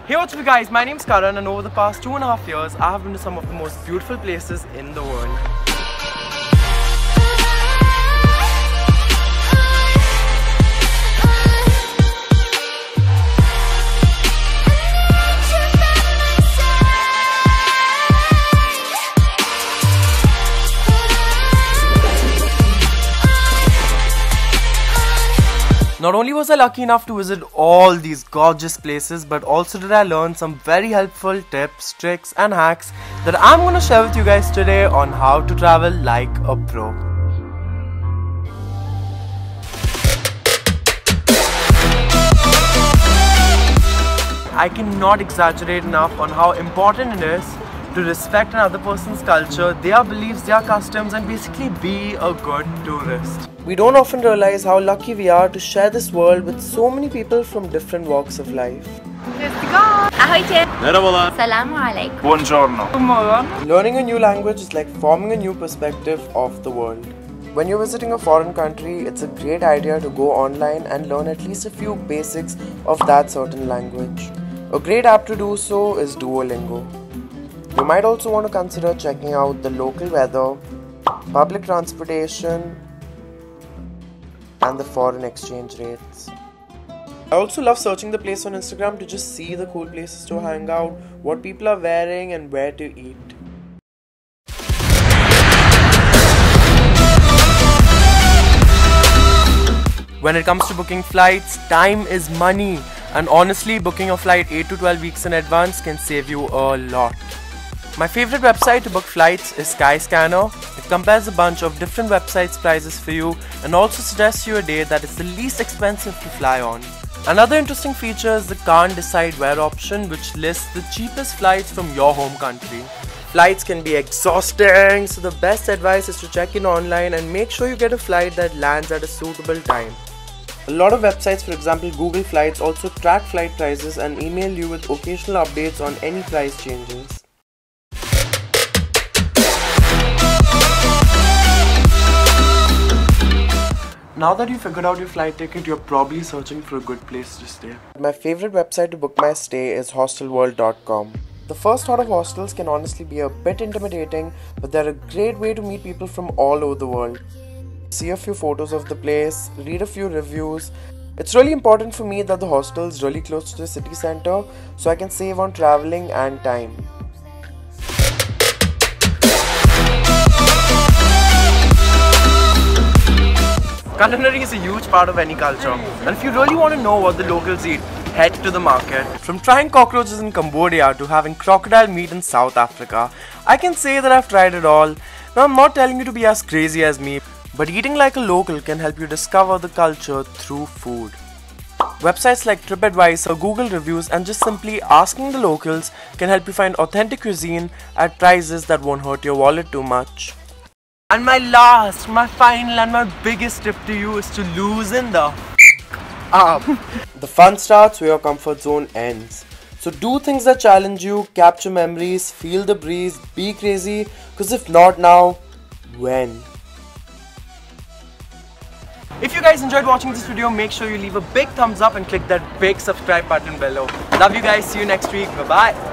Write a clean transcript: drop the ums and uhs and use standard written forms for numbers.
Hey, what's up guys, my name is Karan and over the past 2.5 years I have been to some of the most beautiful places in the world. Not only was I lucky enough to visit all these gorgeous places, but also did I learn some very helpful tips, tricks and hacks that I'm gonna share with you guys today on how to travel like a pro. I cannot exaggerate enough on how important it is to respect another person's culture, their beliefs, their customs, and basically be a good tourist. We don't often realize how lucky we are to share this world with so many people from different walks of life. Ahojte. Merhabalar. Salamu alaikum. Buongiorno. Learning a new language is like forming a new perspective of the world. When you're visiting a foreign country, it's a great idea to go online and learn at least a few basics of that certain language. A great app to do so is Duolingo. You might also want to consider checking out the local weather, public transportation, and the foreign exchange rates. I also love searching the place on Instagram to just see the cool places to hang out, what people are wearing, and where to eat. When it comes to booking flights, time is money, and honestly, booking a flight 8 to 12 weeks in advance can save you a lot. My favorite website to book flights is Skyscanner. It compares a bunch of different websites' prices for you and also suggests you a day that is the least expensive to fly on. Another interesting feature is the can't decide where option, which lists the cheapest flights from your home country. Flights can be exhausting, so the best advice is to check in online and make sure you get a flight that lands at a suitable time. A lot of websites, for example Google Flights, also track flight prices and email you with occasional updates on any price changes. Now that you figured out your flight ticket, you're probably searching for a good place to stay. My favorite website to book my stay is hostelworld.com. The first thought of hostels can honestly be a bit intimidating, but they're a great way to meet people from all over the world. See a few photos of the place, read a few reviews. It's really important for me that the hostel is really close to the city center so I can save on traveling and time. Culinary is a huge part of any culture, and if you really want to know what the locals eat, head to the market. From trying cockroaches in Cambodia to having crocodile meat in South Africa, I can say that I've tried it all. Now I'm not telling you to be as crazy as me, but eating like a local can help you discover the culture through food. Websites like TripAdvisor, Google Reviews, and just simply asking the locals can help you find authentic cuisine at prices that won't hurt your wallet too much. And my last, my final and my biggest tip to you is to loosen the up. The fun starts where your comfort zone ends. So do things that challenge you, capture memories, feel the breeze, be crazy, because if not now, when? If you guys enjoyed watching this video, make sure you leave a big thumbs up and click that big subscribe button below. Love you guys, see you next week, bye bye.